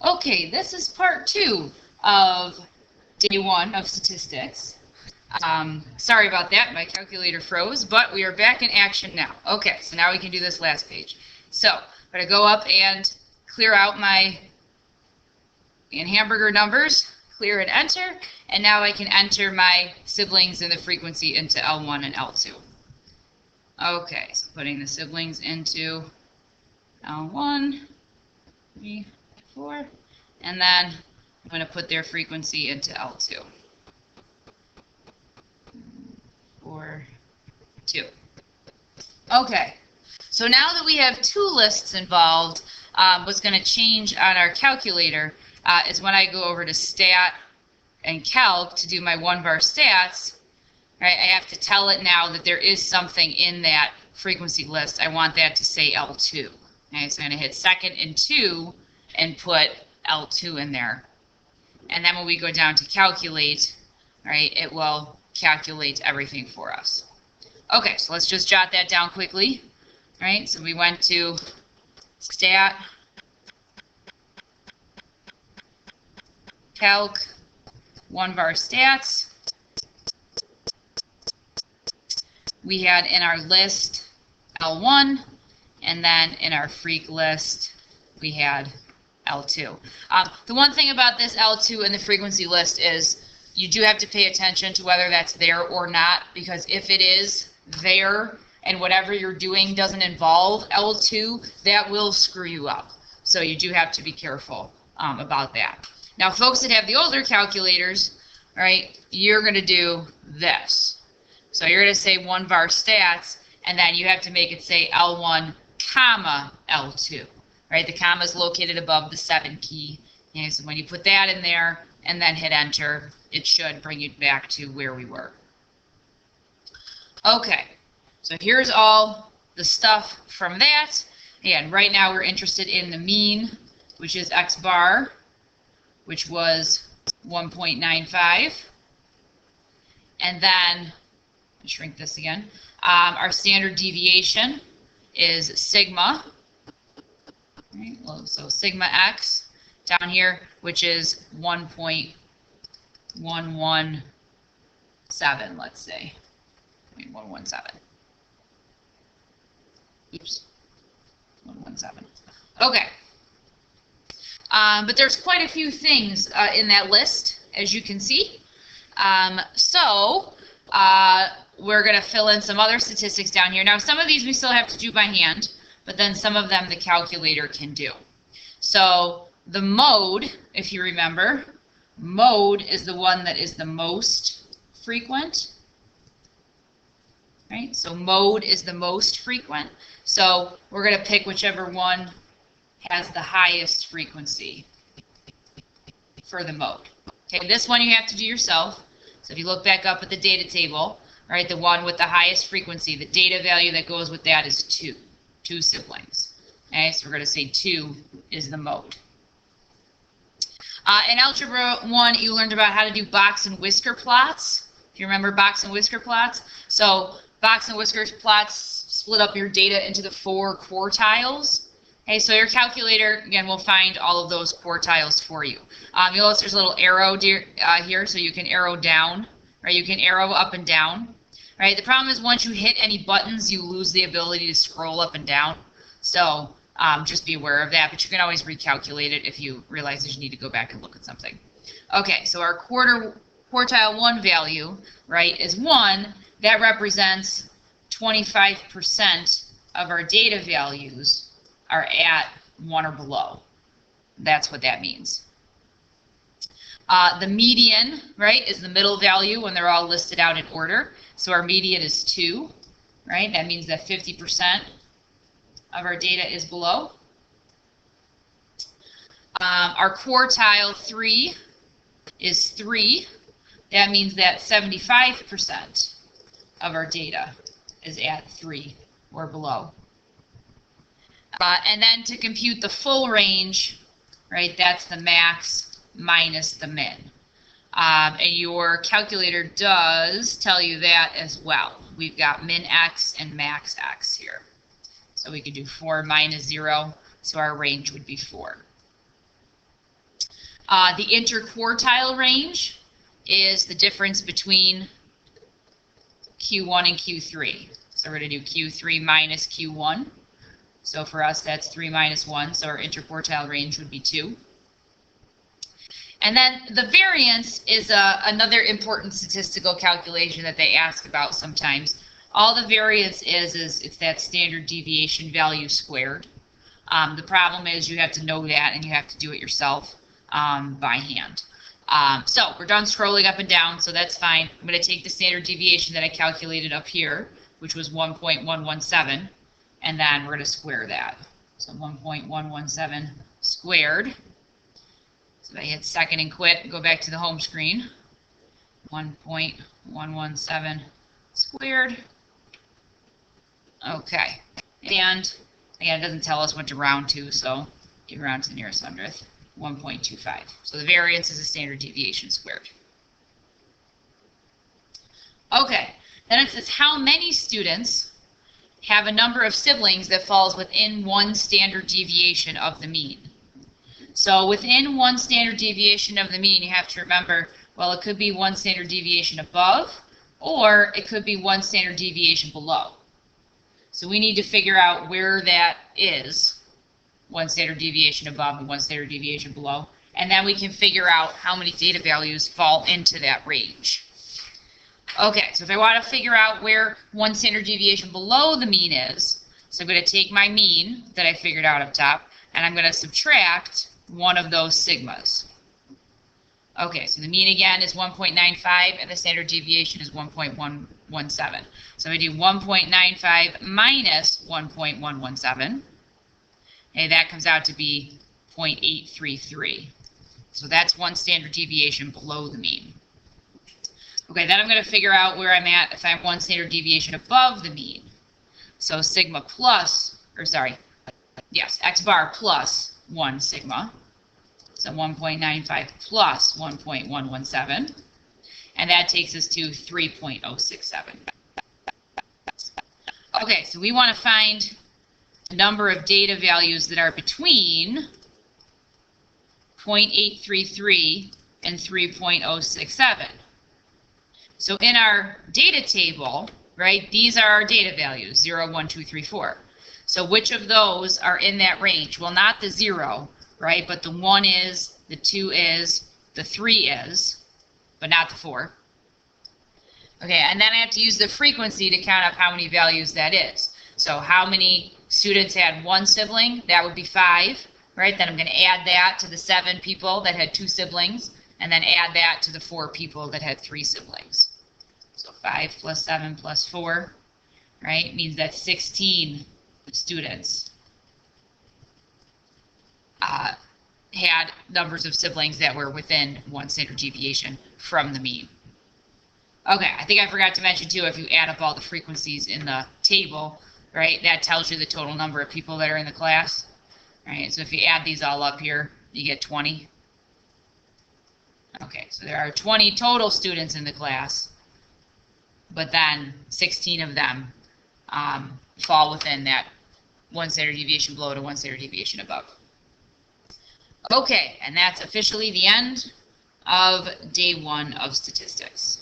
Okay, this is part 2 of day 1 of statistics. Sorry about that, my calculator froze, but we are back in action now. Okay, so now we can do this last page. So, I'm going to go up and clear out my hamburger numbers, clear and enter, and now I can enter my siblings and the frequency into L1 and L2. Okay, so putting the siblings into L1, 3, 4, and then I'm going to put their frequency into L2. 4, 2. Okay, so now that we have 2 lists involved, what's going to change on our calculator is when I go over to Stat and Calc to do my 1-bar stats, right, I have to tell it now that there is something in that frequency list. I want that to say L2. Okay, so I'm going to hit second and 2 and put L2 in there. And then when we go down to calculate, right, it will calculate everything for us. Okay, so let's just jot that down quickly. Right, so we went to Stat, Calc, 1-bar stats. We had in our list L1, and then in our freak list we had L2. The one thing about this L2 in the frequency list is you do have to pay attention to whether that's there or not, because if it is there and whatever you're doing doesn't involve L2, that will screw you up. So you do have to be careful about that. Now, folks that have the older calculators, right, you're going to do this. So you're going to say 1-bar stats, and then you have to make it say L1, comma, L2. Right, the comma is located above the 7 key. Okay, so when you put that in there and then hit enter, it should bring you back to where we were. Okay, so here's all the stuff from that. And right now we're interested in the mean, which is X bar, which was 1.95. And then, shrink this again, our standard deviation is sigma. Right, so sigma x down here, which is 1.117, let's say. 117. Oops. 117. Okay. But there's quite a few things in that list, as you can see. So we're going to fill in some other statistics down here. Now, some of these we still have to do by hand, but then some of them the calculator can do. So the mode, if you remember, mode is the one that is the most frequent. Right? So mode is the most frequent. So we're going to pick whichever one has the highest frequency for the mode. Okay, this one you have to do yourself. So if you look back up at the data table, right, the one with the highest frequency, the data value that goes with that is 2. 2 siblings. Okay, so we're going to say 2 is the mode. In Algebra 1, you learned about how to do box and whisker plots. If you remember box and whisker plots. So box and whisker plots split up your data into the 4 quartiles. Okay, so your calculator, again, will find all of those quartiles for you. You'll notice there's a little arrow here, so you can arrow down, right? You can arrow up and down. Right, the problem is once you hit any buttons, you lose the ability to scroll up and down. So just be aware of that, but you can always recalculate it if you realize that you need to go back and look at something. Okay, so our quartile 1 value, right, is 1. That represents 25% of our data values are at 1 or below. That's what that means. The median, right, is the middle value when they're all listed out in order. So our median is 2, right? That means that 50% of our data is below. Our quartile 3 is 3. That means that 75% of our data is at 3 or below. And then to compute the full range, right, that's the max minus the min. And your calculator does tell you that as well. We've got min x and max x here. So we could do 4 minus 0, so our range would be 4. The interquartile range is the difference between Q1 and Q3. So we're going to do Q3 minus Q1. So for us, that's 3 minus 1, so our interquartile range would be 2. And then the variance is another important statistical calculation that they ask about sometimes. All the variance is it's that standard deviation value squared. The problem is you have to know that and you have to do it yourself by hand. So we're done scrolling up and down, so that's fine. I'm going to take the standard deviation that I calculated up here, which was 1.117, and then we're going to square that. So 1.117 squared. So if I hit second and quit and go back to the home screen, 1.117 squared. Okay, and again, it doesn't tell us what to round to, so you round to the nearest hundredth, 1.25. So the variance is a standard deviation squared. Okay, then it says how many students have a number of siblings that falls within one standard deviation of the mean. So within one standard deviation of the mean, you have to remember, well, it could be one standard deviation above, or it could be one standard deviation below. So we need to figure out where that is, one standard deviation above and one standard deviation below, and then we can figure out how many data values fall into that range. Okay, so if I want to figure out where one standard deviation below the mean is, so I'm going to take my mean that I figured out up top, and I'm going to subtract one of those sigmas. Okay, so the mean again is 1.95 and the standard deviation is 1.117. So we do 1.95 minus 1.117. Okay, that comes out to be 0.833. So that's one standard deviation below the mean. Okay, then I'm going to figure out where I'm at if I'm one standard deviation above the mean. So sigma plus, or sorry, yes, x bar plus 1 sigma. So 1.95 plus 1.117. And that takes us to 3.067. Okay, so we want to find a number of data values that are between 0.833 and 3.067. So in our data table, right, these are our data values, 0, 1, 2, 3, 4. So which of those are in that range? Well, not the 0, right, but the 1 is, the 2 is, the 3 is, but not the 4. Okay, and then I have to use the frequency to count up how many values that is. So how many students had one sibling? That would be 5, right? Then I'm going to add that to the 7 people that had 2 siblings, and then add that to the 4 people that had 3 siblings. So 5 plus 7 plus 4, right, means that 16 students had numbers of siblings that were within one standard deviation from the mean. Okay, I think I forgot to mention too, if you add up all the frequencies in the table, right, that tells you the total number of people that are in the class. Right, so if you add these all up here, you get 20. Okay, so there are 20 total students in the class, but then 16 of them fall within that one standard deviation below to one standard deviation above. Okay, and that's officially the end of day 1 of statistics.